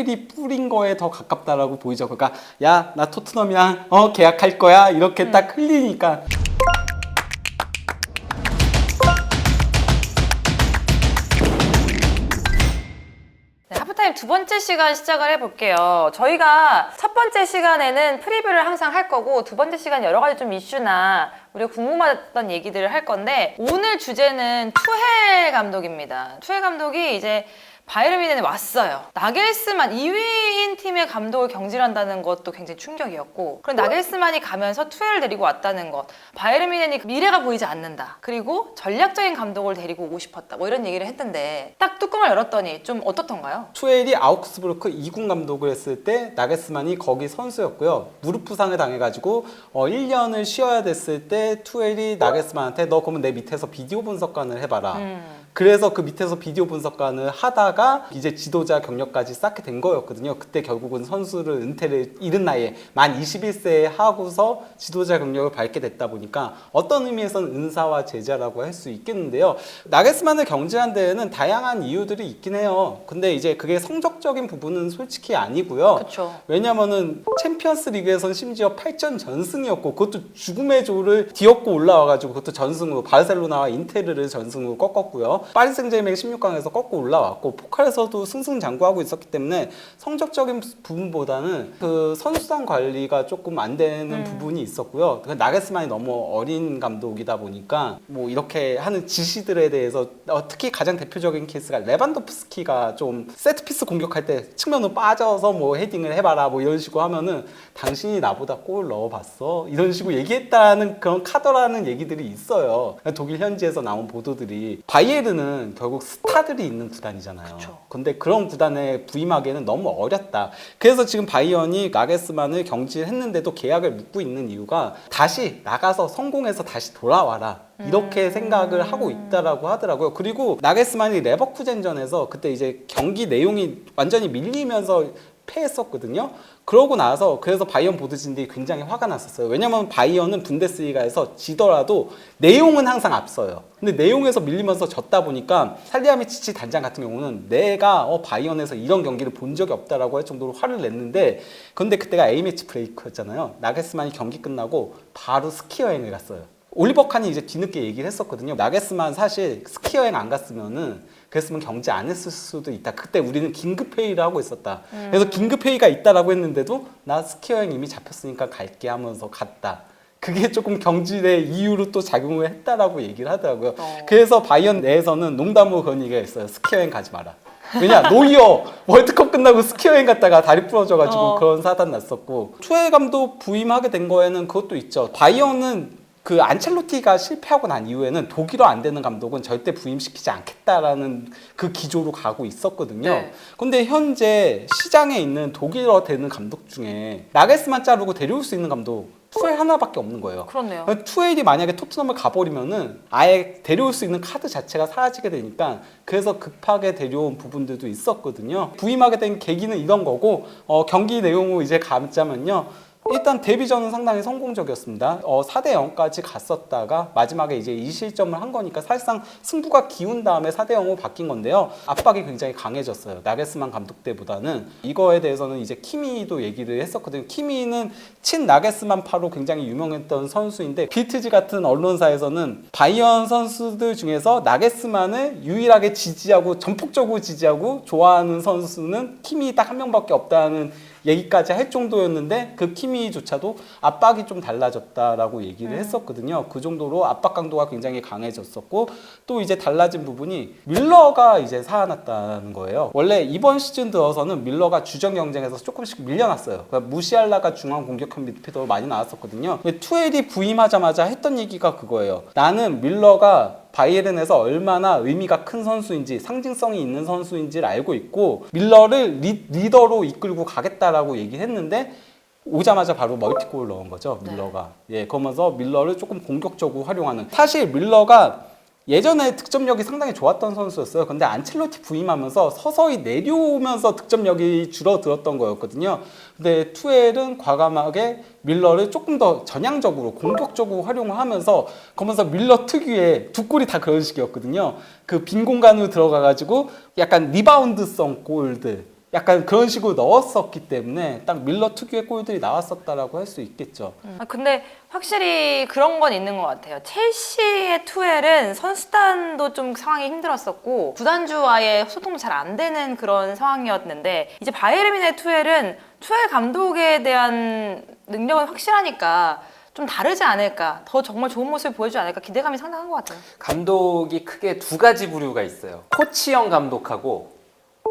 투엘이 뿌린 거에 더 가깝다라고 보이죠. 그러니까 야, 나 토트넘이랑 계약할 거야 이렇게 딱 흘리니까. 하프타임 두 번째 시간 시작을 해볼게요. 저희가 첫 번째 시간에는 프리뷰를 항상 할 거고 두 번째 시간 여러 가지 좀 이슈나 우리가 궁금했던 얘기들을 할 건데 오늘 주제는 투헬 감독입니다. 투헬 감독이 이제 바이에른 뮌헨에 왔어요. 나겔스만 2위인 팀의 감독을 경질한다는 것도 굉장히 충격이었고 그럼 나겔스만이 가면서 투헬을 데리고 왔다는 것 바이에른 뮌헨이 미래가 보이지 않는다. 그리고 전략적인 감독을 데리고 오고 싶었다. 뭐 이런 얘기를 했던데 딱 뚜껑을 열었더니 좀 어떻던가요? 투엘이 아우크스부르크 2군 감독을 했을 때 나겔스만이 거기 선수였고요. 무릎 부상을 당해가지고 1년을 쉬어야 됐을 때 투엘이 나겔스만한테 너 그러면 내 밑에서 비디오 분석관을 해봐라. 그래서 그 밑에서 비디오 분석관을 하다가 이제 지도자 경력까지 쌓게 된 거였거든요. 그때 결국은 선수를 은퇴를 이른 나이에 만 21세에 하고서 지도자 경력을 밟게 됐다 보니까 어떤 의미에서는 은사와 제자라고 할 수 있겠는데요. 나겔스만을 경질한 데에는 다양한 이유들이 있긴 해요. 근데 이제 그게 성적적인 부분은 솔직히 아니고요. 그쵸. 왜냐면은 챔피언스 리그에서는 심지어 8전 전승이었고 그것도 죽음의 조를 뒤엎고 올라와가지고 그것도 전승으로 바르셀로나와 인테르를 전승으로 꺾었고요. 파리 생제르맹 16강에서 꺾고 올라왔고 포칼에서도 승승장구하고 있었기 때문에 성적적인 부분보다는 그 선수단 관리가 조금 안 되는 부분이 있었고요. 나겔스만이 너무 어린 감독이다 보니까 뭐 이렇게 하는 지시들에 대해서 특히 가장 대표적인 케이스가 레반도프스키가 좀 세트피스 공격할 때 측면으로 빠져서 뭐 헤딩을 해봐라 뭐 이런 식으로 하면은 당신이 나보다 골 넣어봤어 이런 식으로 얘기했다는 그런 카더라는 얘기들이 있어요. 독일 현지에서 나온 보도들이 바이에른은 결국 스타들이 있는 구단이잖아요. 그쵸. 근데 그런 구단에 부임하기에는 너무 어렵다. 그래서 지금 바이언이 나겔스만을 경질했는데도 계약을 묻고 있는 이유가 다시 나가서 성공해서 다시 돌아와라. 이렇게 생각을 하고 있다라고 하더라고요. 그리고 나겔스만이 레버쿠젠전에서 그때 이제 경기 내용이 완전히 밀리면서 패했었거든요. 그러고 나서 그래서 바이언 보드진들이 굉장히 화가 났었어요. 왜냐면 바이언은 분데스리가에서 지더라도 내용은 항상 앞서요. 근데 내용에서 밀리면서 졌다 보니까 살리아미치치 단장 같은 경우는 내가 바이언에서 이런 경기를 본 적이 없다라고 할 정도로 화를 냈는데 근데 그때가 A매치 브레이크였잖아요. 나겔스만이 경기 끝나고 바로 스키 여행을 갔어요. 올리버 칸이 이제 뒤늦게 얘기를 했었거든요. 나겔스만 사실 스키 여행 안 갔으면은 그랬으면 경지 안 했을 수도 있다. 그때 우리는 긴급 회의를 하고 있었다. 그래서 긴급 회의가 있다라고 했는데도 나 스키 여행 이미 잡혔으니까 갈게 하면서 갔다. 그게 조금 경질의 이유로 또 작용을 했다라고 얘기를 하더라고요. 그래서 바이언 내에서는 농담으로 그런 얘기가 있어요. 스키 여행 가지 마라. 왜냐 노이어 월드컵 끝나고 스키 여행 갔다가 다리 부러져가지고 그런 사단 났었고 투엘 감독 부임하게 된 거에는 그것도 있죠. 바이언은 그 안첼로티가 실패하고 난 이후에는 독일어 안 되는 감독은 절대 부임시키지 않겠다라는 그 기조로 가고 있었거든요. 네. 근데 현재 시장에 있는 독일어 되는 감독 중에 나겔스만 자르고 데려올 수 있는 감독 투엘 하나밖에 없는 거예요. 그렇네요. 투엘이 만약에 토트넘을 가버리면은 아예 데려올 수 있는 카드 자체가 사라지게 되니까 그래서 급하게 데려온 부분들도 있었거든요. 부임하게 된 계기는 이런 거고 경기 내용을 이제 감자면요. 일단 데뷔전은 상당히 성공적이었습니다. 4대 0까지 갔었다가 마지막에 이제 2실점을 한 거니까 사실상 승부가 기운 다음에 4대 0으로 바뀐 건데요. 압박이 굉장히 강해졌어요. 나겔스만 감독 때보다는. 이거에 대해서는 이제 키미도 얘기를 했었거든요. 키미는 친 나겔스만파로 굉장히 유명했던 선수인데 빌트지 같은 언론사에서는 바이언 선수들 중에서 나겔스만을 유일하게 지지하고 전폭적으로 지지하고 좋아하는 선수는 키미 딱 한 명밖에 없다는 얘기까지 할 정도였는데 그 키미조차도 압박이 좀 달라졌다라고 얘기를 했었거든요. 그 정도로 압박 강도가 굉장히 강해졌었고 또 이제 달라진 부분이 밀러가 이제 살아났다는 거예요. 원래 이번 시즌 들어서는 밀러가 주전 경쟁에서 조금씩 밀려났어요. 그러니까 무시알라가 중앙 공격형 미드필더로 많이 나왔었거든요. 투엘이 부임하자마자 했던 얘기가 그거예요. 나는 밀러가 바이에른에서 얼마나 의미가 큰 선수인지 상징성이 있는 선수인지를 알고 있고 밀러를 리더로 이끌고 가겠다라고 얘기했는데 오자마자 바로 멀티골을 넣은 거죠. 밀러가. 예, 그러면서 밀러를 조금 공격적으로 활용하는. 사실 밀러가 예전에 득점력이 상당히 좋았던 선수였어요. 근데 안첼로티 부임하면서 서서히 내려오면서 득점력이 줄어들었던 거였거든요. 근데 투엘은 과감하게 밀러를 조금 더 전향적으로 공격적으로 활용을 하면서 그러면서 밀러 특유의 두 골이 다 그런 식이었거든요. 그 빈 공간으로 들어가가지고 약간 리바운드성 골들 약간 그런 식으로 넣었었기 때문에 딱 밀러 특유의 골들이 나왔었다라고 할 수 있겠죠. 근데 확실히 그런 건 있는 것 같아요. 첼시의 투엘은 선수단도 좀 상황이 힘들었었고 구단주와의 소통도 잘 안 되는 그런 상황이었는데 이제 바이에른 투엘은 투엘 감독에 대한 능력은 확실하니까 좀 다르지 않을까, 더 정말 좋은 모습을 보여주지 않을까 기대감이 상당한 것 같아요. 감독이 크게 두 가지 부류가 있어요. 코치형 감독하고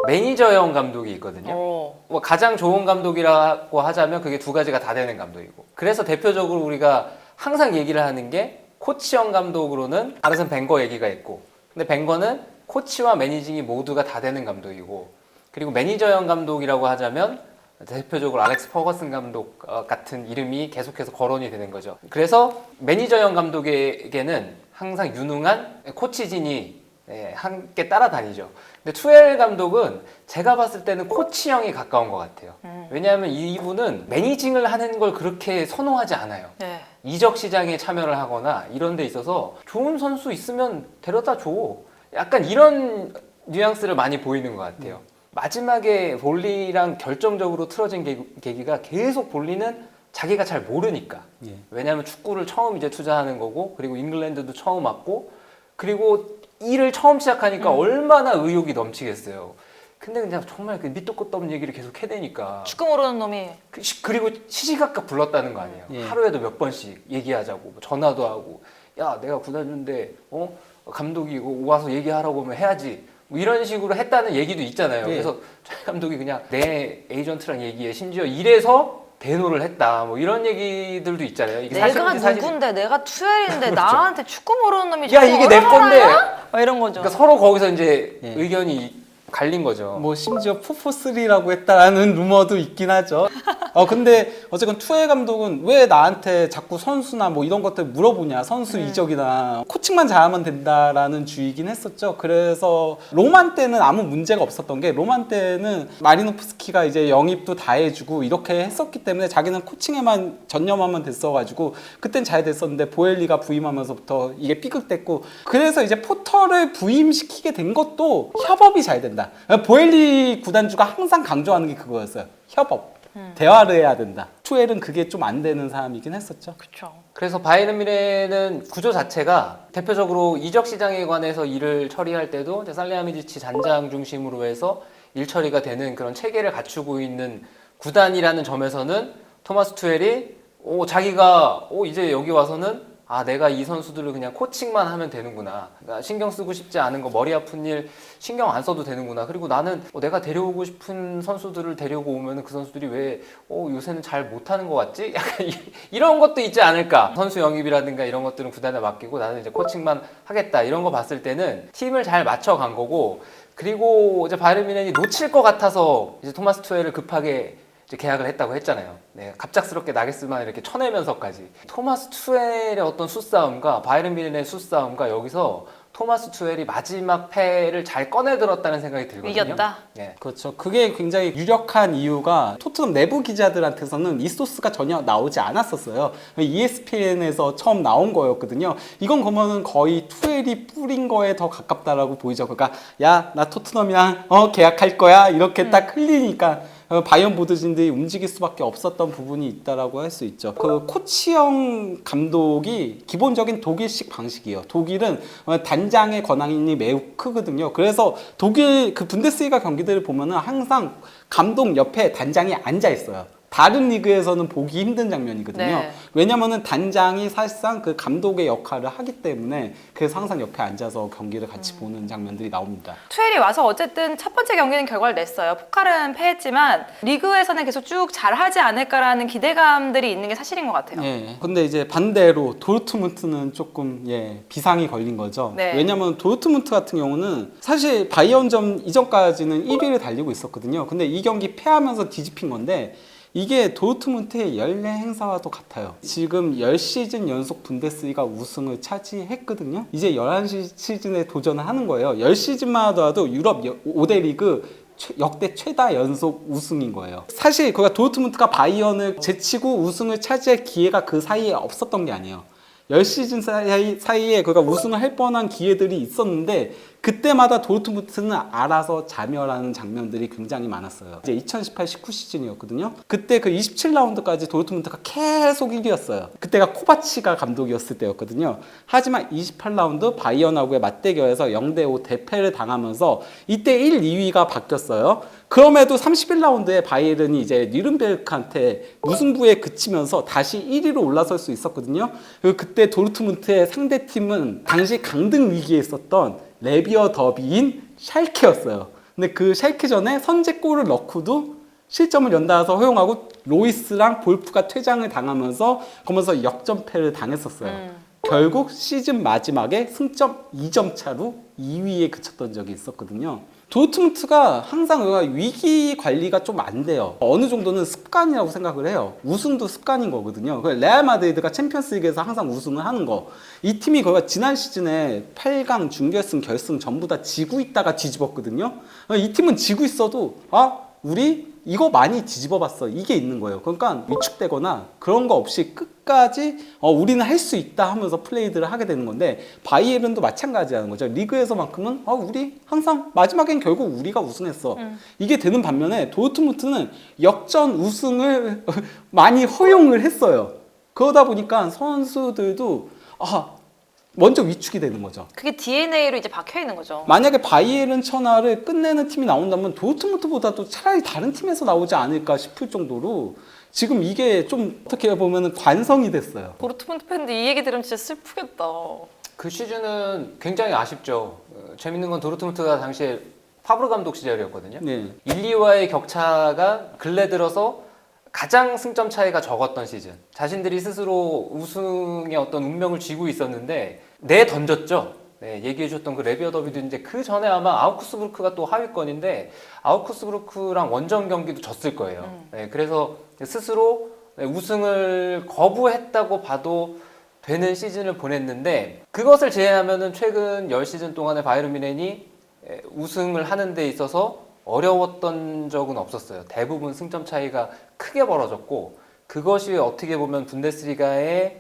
매니저형 감독이 있거든요. 뭐 가장 좋은 감독이라고 하자면 그게 두 가지가 다 되는 감독이고, 그래서 대표적으로 우리가 항상 얘기를 하는 게 코치형 감독으로는 아르센 벵거 얘기가 있고, 근데 벵거는 코치와 매니징이 모두가 다 되는 감독이고, 그리고 매니저형 감독이라고 하자면 대표적으로 알렉스 퍼거슨 감독 같은 이름이 계속해서 거론이 되는 거죠. 그래서 매니저형 감독에게는 항상 유능한 코치진이 함께 따라다니죠. 근데 투엘 감독은 제가 봤을 때는 코치형이 가까운 것 같아요. 왜냐하면 이분은 매니징을 하는 걸 그렇게 선호하지 않아요. 네. 이적 시장에 참여를 하거나 이런 데 있어서 좋은 선수 있으면 데려다 줘. 약간 이런 뉘앙스를 많이 보이는 것 같아요. 마지막에 볼리랑 결정적으로 틀어진 계기가 계속 볼리는 자기가 잘 모르니까. 예. 왜냐하면 축구를 처음 이제 투자하는 거고, 그리고 잉글랜드도 처음 왔고, 그리고 일을 처음 시작하니까 얼마나 의욕이 넘치겠어요. 근데 그냥 정말 그 밑도 끝도 없는 얘기를 계속 해대니까. 축구 모르는 놈이. 그리고 시시각각 불렀다는 거 아니에요. 예. 하루에도 몇 번씩 얘기하자고, 뭐 전화도 하고, 야 내가 구단주인데 감독이 와서 얘기하라고 하면 해야지. 뭐 이런 식으로 했다는 얘기도 있잖아요. 예. 그래서 조 감독이 그냥 내 에이전트랑 얘기해. 심지어 이래서 대노를 했다. 뭐 이런 얘기들도 있잖아요. 이게 내가 사실 누군데, 내가 투엘인데 나한테 축구 모르는 놈이 야 자꾸 이게 내 뭐라 건데. 하냐? 막 이런 거죠. 그러니까 서로 거기서 이제 예. 의견이 갈린 거죠. 뭐 심지어 푸포3라고 했다라는 루머도 있긴 하죠. 근데 어쨌건 투엘 감독은 왜 나한테 자꾸 선수나 뭐 이런 것들 물어보냐, 선수 이적이나 코칭만 잘하면 된다라는 주의긴 했었죠. 그래서 로만 때는 아무 문제가 없었던 게, 로만 때는 마리노프스키가 이제 영입도 다 해주고 이렇게 했었기 때문에 자기는 코칭에만 전념하면 됐어가지고 그땐 잘 됐었는데 보엘리가 부임하면서부터 이게 삐걱댔고, 그래서 이제 포터를 부임시키게 된 것도 협업이 잘 된다. 보엘리 구단주가 항상 강조하는 게 그거였어요. 협업. 대화를 해야 된다. 투엘은 그게 좀 안 되는 사람이긴 했었죠. 그렇죠. 그래서 바이에른 뮌헨은 구조 자체가 대표적으로 이적 시장에 관해서 일을 처리할 때도 이제 살리하미지치 단장 중심으로 해서 일 처리가 되는 그런 체계를 갖추고 있는 구단이라는 점에서는 토마스 투엘이 자기가 이제 여기 와서는 내가 이 선수들을 그냥 코칭만 하면 되는구나. 그러니까 신경 쓰고 싶지 않은 거, 머리 아픈 일 신경 안 써도 되는구나. 그리고 나는 내가 데려오고 싶은 선수들을 데려오고 오면 그 선수들이 왜 요새는 잘 못하는 것 같지? 약간 이런 것도 있지 않을까. 선수 영입이라든가 이런 것들은 구단에 맡기고 나는 이제 코칭만 하겠다. 이런 거 봤을 때는 팀을 잘 맞춰간 거고, 그리고 이제 바이에른 뮌헨이 놓칠 것 같아서 이제 토마스 투엘을 급하게 계약을 했다고 했잖아요. 네, 갑작스럽게 나게스만 이렇게 쳐내면서까지. 토마스 투엘의 어떤 수싸움과 바이에른 뮌헨의 수싸움과 여기서 토마스 투엘이 마지막 패를 잘 꺼내들었다는 생각이 들거든요. 이겼다. 네. 그렇죠. 그게 굉장히 유력한 이유가 토트넘 내부 기자들한테서는 이 소스가 전혀 나오지 않았었어요. ESPN에서 처음 나온 거였거든요. 이건 그러면은 거의 투엘이 뿌린 거에 더 가깝다라고 보이죠. 그러니까 야, 나 토트넘이랑 계약할 거야. 이렇게 딱 흘리니까 바이언 보드진들이 움직일 수밖에 없었던 부분이 있다라고 할 수 있죠. 그 코치형 감독이 기본적인 독일식 방식이에요. 독일은 단장의 권한이 매우 크거든요. 그래서 독일 그 분데스리가 경기들을 보면은 항상 감독 옆에 단장이 앉아 있어요. 다른 리그에서는 보기 힘든 장면이거든요. 네. 왜냐면은 단장이 사실상 그 감독의 역할을 하기 때문에 그래서 항상 옆에 앉아서 경기를 같이 보는 장면들이 나옵니다. 투엘이 와서 어쨌든 첫 번째 경기는 결과를 냈어요. 포칼은 패했지만 리그에서는 계속 쭉 잘하지 않을까라는 기대감들이 있는 게 사실인 것 같아요. 예. 근데 이제 반대로 도르트문트는 조금 비상이 걸린 거죠. 네. 왜냐면 도르트문트 같은 경우는 사실 바이언전 이전까지는 1위를 달리고 있었거든요. 근데 이 경기 패하면서 뒤집힌 건데, 이게 도르트문트의 연례 행사와도 같아요. 지금 10시즌 연속 분데스리가 우승을 차지했거든요. 이제 11시즌에 도전을 하는 거예요. 10시즌만 하더라도 유럽 5대 리그 역대 최다 연속 우승인 거예요. 사실 그가 도르트문트가 바이언을 제치고 우승을 차지할 기회가 그 사이에 없었던 게 아니에요. 10시즌 사이에 그가 우승을 할 뻔한 기회들이 있었는데 그때마다 도르트문트는 알아서 자멸하는 장면들이 굉장히 많았어요. 이제 2018-19 시즌이었거든요. 그때 그 27라운드까지 도르트문트가 계속 1위였어요. 그때가 코바치가 감독이었을 때였거든요. 하지만 28라운드 바이언하고의 맞대결에서 0대5 대패를 당하면서 이때 1, 2위가 바뀌었어요. 그럼에도 31라운드에 바이에른이 이제 뉘른베르크한테 무승부에 그치면서 다시 1위로 올라설 수 있었거든요. 그리고 그때 도르트문트의 상대팀은 당시 강등 위기에 있었던 레비어 더비인 샬케였어요. 근데 그 샬케전에 선제골을 넣고도 실점을 연달아서 허용하고 로이스랑 볼프가 퇴장을 당하면서 거기서 역전패를 당했었어요. 결국 시즌 마지막에 승점 2점 차로 2위에 그쳤던 적이 있었거든요. 도르트문트가 항상 위기 관리가 좀 안 돼요. 어느 정도는 습관이라고 생각을 해요. 우승도 습관인 거거든요. 레알 마드리드가 챔피언스리그에서 항상 우승을 하는 거. 이 팀이 거의 지난 시즌에 8강, 준결승, 결승 전부 다 지고 있다가 뒤집었거든요. 이 팀은 지고 있어도 우리 이거 많이 뒤집어 봤어. 이게 있는 거예요. 그러니까 위축되거나 그런 거 없이 끝까지 우리는 할 수 있다 하면서 플레이들을 하게 되는 건데 바이에른도 마찬가지라는 거죠. 리그에서만큼은 우리 항상 마지막엔 결국 우리가 우승했어. 이게 되는 반면에 도르트문트는 역전 우승을 많이 허용을 했어요. 그러다 보니까 선수들도 먼저 위축이 되는 거죠. 그게 DNA로 이제 박혀 있는 거죠. 만약에 바이에른 천하를 끝내는 팀이 나온다면 도르트문트보다도 차라리 다른 팀에서 나오지 않을까 싶을 정도로 지금 이게 좀 어떻게 보면 관성이 됐어요. 도르트문트 팬들 이 얘기 들으면 진짜 슬프겠다. 그 시즌은 굉장히 아쉽죠. 재밌는 건 도르트문트가 당시에 파브르 감독 시절이었거든요. 네. 1, 2와의 격차가 근래 들어서 가장 승점 차이가 적었던 시즌. 자신들이 스스로 우승의 어떤 운명을 쥐고 있었는데 내던졌죠. 네, 얘기해 주셨던 그 레비어 더비도 이제 그 전에 아마 아우크스부르크가 또 하위권인데 아우크스부르크랑 원정 경기도 졌을 거예요. 네, 그래서 스스로 우승을 거부했다고 봐도 되는 시즌을 보냈는데 그것을 제외하면은 최근 10시즌 동안에 바이에른 뮌헨이 우승을 하는 데 있어서 어려웠던 적은 없었어요. 대부분 승점 차이가 크게 벌어졌고 그것이 어떻게 보면 분데스리가의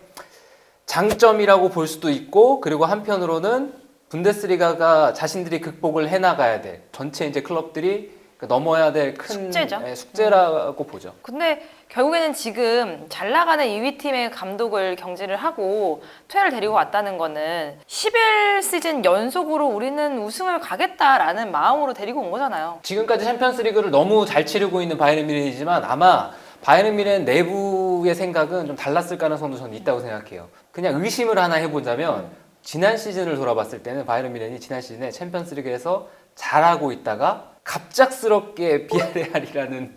장점이라고 볼 수도 있고 그리고 한편으로는 분데스리가가 자신들이 극복을 해나가야 될 전체 이제 클럽들이 넘어야 될 큰 숙제라고 보죠. 근데 결국에는 지금 잘 나가는 2위 팀의 감독을 경질을 하고 투엘을 데리고 왔다는 거는 11시즌 연속으로 우리는 우승을 가겠다라는 마음으로 데리고 온 거잖아요. 지금까지 챔피언스리그를 너무 잘 치르고 있는 바이에른 뮌헨이지만 아마 바이에른 뮌헨 내부의 생각은 좀 달랐을 가능성도 저는 있다고 생각해요. 그냥 의심을 하나 해보자면 지난 시즌을 돌아봤을 때는 바이에른 뮌헨이 지난 시즌에 챔피언스리그에서 잘하고 있다가 갑작스럽게 비아레알이라는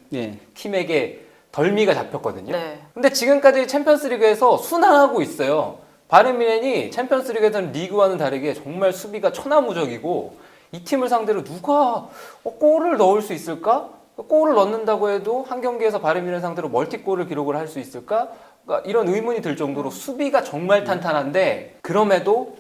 팀에게 덜미가 잡혔거든요. 네. 근데 지금까지 챔피언스리그에서 순항하고 있어요. 바이에른 뮌헨이 챔피언스리그에서는 리그와는 다르게 정말 수비가 천하무적이고 이 팀을 상대로 누가 골을 넣을 수 있을까? 골을 넣는다고 해도 한 경기에서 바이에른 뮌헨 상대로 멀티골을 기록을 할 수 있을까? 그러니까 이런 의문이 들 정도로 수비가 정말 탄탄한데 그럼에도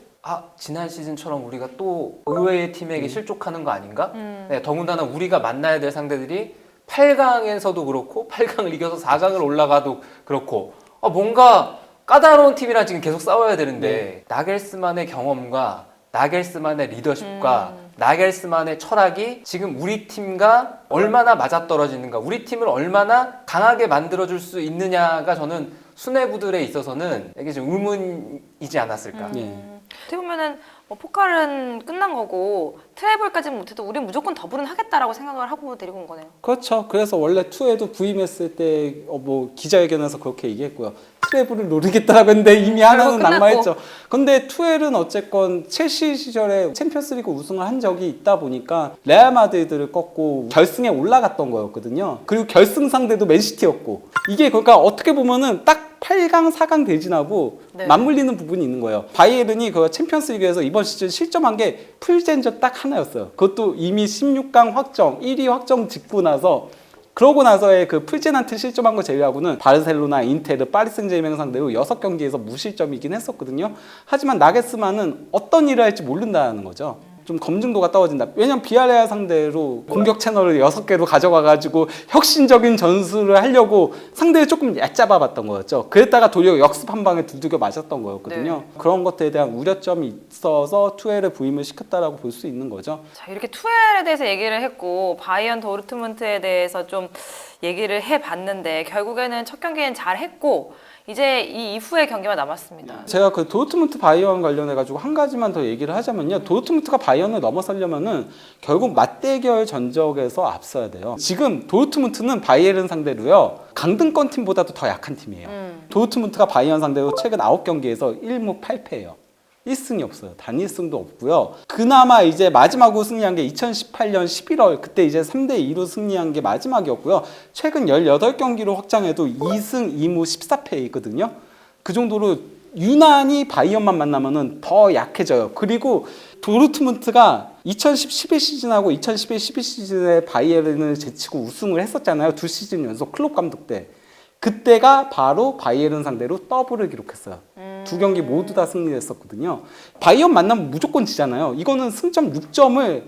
지난 시즌처럼 우리가 또 의외의 팀에게 실족하는 거 아닌가? 네, 더군다나 우리가 만나야 될 상대들이 8강에서도 그렇고 8강을 이겨서 4강을 올라가도 그렇고 뭔가 까다로운 팀이랑 지금 계속 싸워야 되는데 나겔스만의 경험과 나겔스만의 리더십과 나겔스만의 철학이 지금 우리 팀과 얼마나 맞아떨어지는가 우리 팀을 얼마나 강하게 만들어줄 수 있느냐가 저는 수뇌부들에 있어서는 이게 좀 의문이지 않았을까. 어떻게 보면은 포칼은 끝난 거고 트래블까지는 못해도 우린 무조건 더블은 하겠다라고 생각을 하고 데리고 온 거네요. 그렇죠. 그래서 원래 2에도 부임했을 때 기자회견에서 그렇게 얘기했고요. 트래블을 노리겠다라고 했는데 이미 하나는 낙마했죠. 근데 투엘은 어쨌건 첼시 시절에 챔피언스리그 우승을 한 적이 있다 보니까 레알 마드리드를 꺾고 결승에 올라갔던 거였거든요. 그리고 결승 상대도 맨시티였고 이게 그러니까 어떻게 보면은 딱 8강, 4강 대진하고 맞물리는 부분이 있는 거예요. 바이에른이 그 챔피언스리그에서 이번 시즌 실점한 게 풀젠저 딱 하나였어요. 그것도 이미 16강 확정, 1위 확정 짓고 나서 그러고 나서의 그 풀젠한테 실점한 거 제외하고는 바르셀로나, 인테르, 파리 생제르맹 상대로 6경기에서 무실점이긴 했었거든요. 하지만 나게스만은 어떤 일을 할지 모른다는 거죠. 좀 검증도가 떨어진다. 왜냐면 비아레알 상대로 공격 채널을 6개로 가져가가지고 혁신적인 전술을 하려고 상대를 조금 얕잡아봤던 거였죠. 그랬다가 도리어 역습 한 방에 두들겨 맞았던 거였거든요. 그런 것들에 대한 우려점이 있어서 투엘에 부임을 시켰다라고 볼 수 있는 거죠. 자, 이렇게 투엘에 대해서 얘기를 했고 바이언 도르트문트에 대해서 좀 얘기를 해봤는데 결국에는 첫 경기는 잘 했고 이제 이 이후의 경기만 남았습니다. 제가 그 도르트문트 바이언 관련해가지고 한 가지만 더 얘기를 하자면요. 도르트문트가 바이언을 넘어서려면은 결국 맞대결 전적에서 앞서야 돼요. 지금 도르트문트는 바이에른 상대로요. 강등권 팀보다도 더 약한 팀이에요. 도르트문트가 바이언 상대로 최근 9경기에서 1무 8패예요. 1승이 없어요. 단 1승도 없고요. 그나마 이제 마지막으로 승리한 게 2018년 11월 그때 이제 3대2로 승리한 게 마지막이었고요. 최근 18경기로 확장해도 2승 2무 14패이거든요. 그 정도로 유난히 바이언만 만나면은 더 약해져요. 그리고 도르트문트가 2010-11 시즌하고 2011-12 시즌에 바이에른을 제치고 우승을 했었잖아요. 2시즌 연속 클롭 감독 때. 그때가 바로 바이에른 상대로 더블을 기록했어요. 2경기 모두 다 승리했었거든요. 바이언 만나면 무조건 지잖아요. 이거는 승점 6점을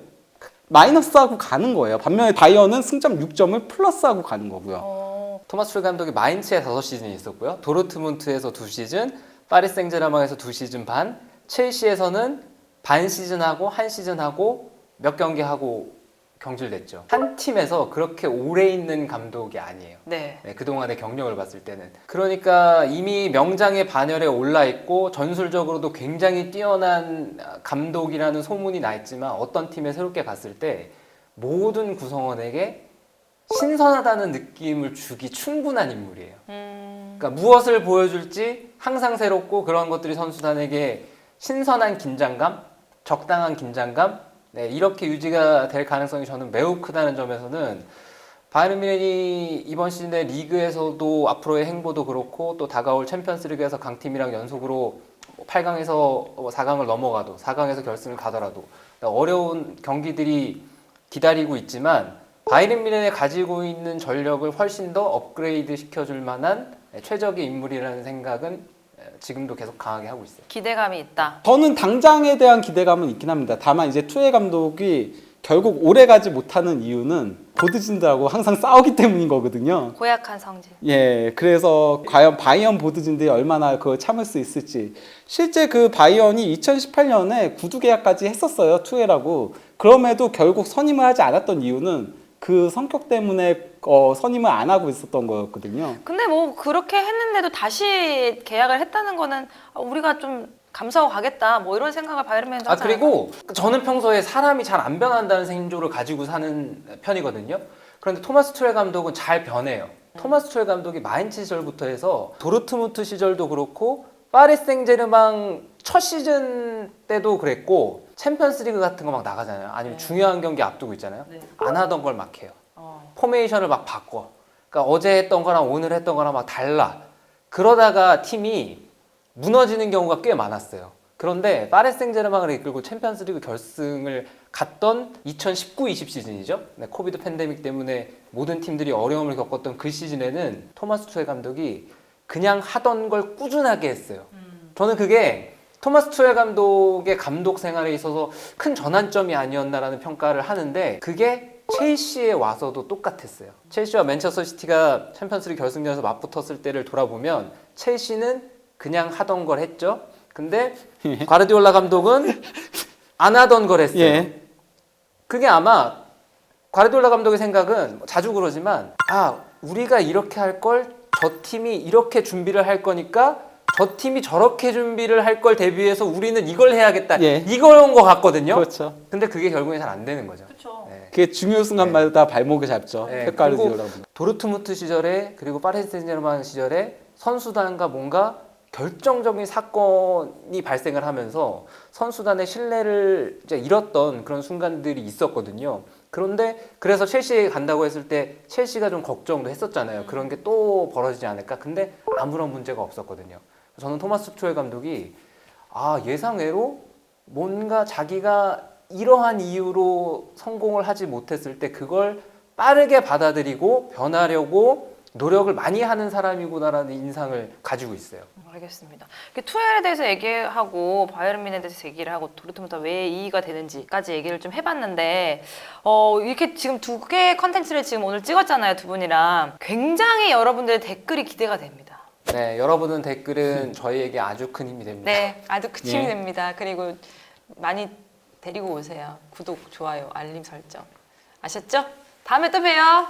마이너스하고 가는 거예요. 반면에 바이언은 승점 6점을 플러스하고 가는 거고요. 토마스 툴 감독이 마인츠에 5시즌이 있었고요. 도르트문트에서 2시즌, 파리 생제르맹에서 2시즌 반, 첼시에서는 반 시즌하고 1시즌하고 몇 경기 하고 경질됐죠. 한 팀에서 그렇게 오래 있는 감독이 아니에요. 네. 그동안의 경력을 봤을 때는. 그러니까 이미 명장의 반열에 올라 있고 전술적으로도 굉장히 뛰어난 감독이라는 소문이 나 있지만 어떤 팀에 새롭게 갔을 때 모든 구성원에게 신선하다는 느낌을 주기 충분한 인물이에요. 그러니까 무엇을 보여줄지 항상 새롭고 그런 것들이 선수단에게 신선한 긴장감, 적당한 긴장감, 이렇게 유지가 될 가능성이 저는 매우 크다는 점에서는 바이에른 뮌헨이 이번 시즌에 리그에서도 앞으로의 행보도 그렇고 또 다가올 챔피언스리그에서 강팀이랑 연속으로 8강에서 4강을 넘어가도 4강에서 결승을 가더라도 어려운 경기들이 기다리고 있지만 바이에른 뮌헨이 가지고 있는 전력을 훨씬 더 업그레이드 시켜줄 만한 최적의 인물이라는 생각은 지금도 계속 강하게 하고 있어요. 기대감이 있다. 저는 당장에 대한 기대감은 있긴 합니다. 다만 이제 투엘 감독이 결국 오래 가지 못하는 이유는 보드진들하고 항상 싸우기 때문인 거거든요. 고약한 성질. 예, 그래서 과연 바이언 보드진들이 얼마나 그걸 참을 수 있을지. 실제 그 바이언이 2018년에 구두 계약까지 했었어요, 투엘하고. 그럼에도 결국 선임을 하지 않았던 이유는 그 성격 때문에 선임을 안 하고 있었던 거였거든요. 근데 뭐 그렇게 했는데도 다시 계약을 했다는 거는 우리가 좀 감사하고 가겠다 뭐 이런 생각을 바이에른 뮌헨도 하지 그리고 저는 평소에 사람이 잘 안 변한다는 생조를 가지고 사는 편이거든요. 그런데 토마스 투엘 감독은 잘 변해요. 토마스 투엘 감독이 마인츠 시절부터 해서 도르트문트 시절도 그렇고 파리 생제르맹 첫 시즌 때도 그랬고 챔피언스리그 같은 거 막 나가잖아요. 아니면 중요한 경기 앞두고 있잖아요. 안 하던 걸 막 해요. 포메이션을 막 바꿔. 그러니까 어제 했던 거랑 오늘 했던 거랑 막 달라. 그러다가 팀이 무너지는 경우가 꽤 많았어요. 그런데 파리 생제르맹을 이끌고 챔피언스리그 결승을 갔던 2019-20 시즌이죠. 코비드 팬데믹 때문에 모든 팀들이 어려움을 겪었던 그 시즌에는 토마스 투엘 감독이 그냥 하던 걸 꾸준하게 했어요. 저는 그게 토마스 투엘 감독의 감독 생활에 있어서 큰 전환점이 아니었나라는 평가를 하는데 그게 첼시에 와서도 똑같았어요. 첼시와 맨체스터 시티가 챔피언스리그 결승전에서 맞붙었을 때를 돌아보면 첼시는 그냥 하던 걸 했죠. 근데 과르디올라 감독은 안 하던 걸 했어요. 예. 그게 아마 과르디올라 감독의 생각은 자주 그러지만 우리가 이렇게 할 걸 저 팀이 이렇게 준비를 할 거니까 저 팀이 저렇게 준비를 할 걸 대비해서 우리는 이걸 해야겠다. 예. 이거인 것 같거든요. 그렇죠. 근데 그게 결국엔 잘 안 되는 거죠. 그렇죠. 그게 중요 순간마다 발목을 잡죠. 네. 펩 가르디올라 그리고 감독. 도르트문트 시절에 그리고 파리 생제르맹 시절에 선수단과 뭔가 결정적인 사건이 발생을 하면서 선수단의 신뢰를 이제 잃었던 그런 순간들이 있었거든요. 그런데 그래서 첼시에 간다고 했을 때 첼시가 좀 걱정도 했었잖아요. 그런 게 또 벌어지지 않을까? 근데 아무런 문제가 없었거든요. 저는 토마스 투엘 감독이 예상외로 뭔가 자기가 이러한 이유로 성공을 하지 못했을 때 그걸 빠르게 받아들이고 변하려고 노력을 많이 하는 사람이구나라는 인상을 가지고 있어요. 알겠습니다. 투엘에 대해서 얘기하고 바이에른 뮌헨에 대해서 얘기를 하고 도르트문트가 왜 2위가 되는지까지 얘기를 좀 해봤는데 이렇게 지금 두 개의 컨텐츠를 지금 오늘 찍었잖아요, 두 분이랑. 굉장히 여러분들의 댓글이 기대가 됩니다. 네, 여러분은 댓글은 저희에게 아주 큰 힘이 됩니다. 네, 아주 큰 힘이 예. 됩니다. 그리고 많이 데리고 오세요. 구독, 좋아요, 알림 설정. 아셨죠? 다음에 또 봬요.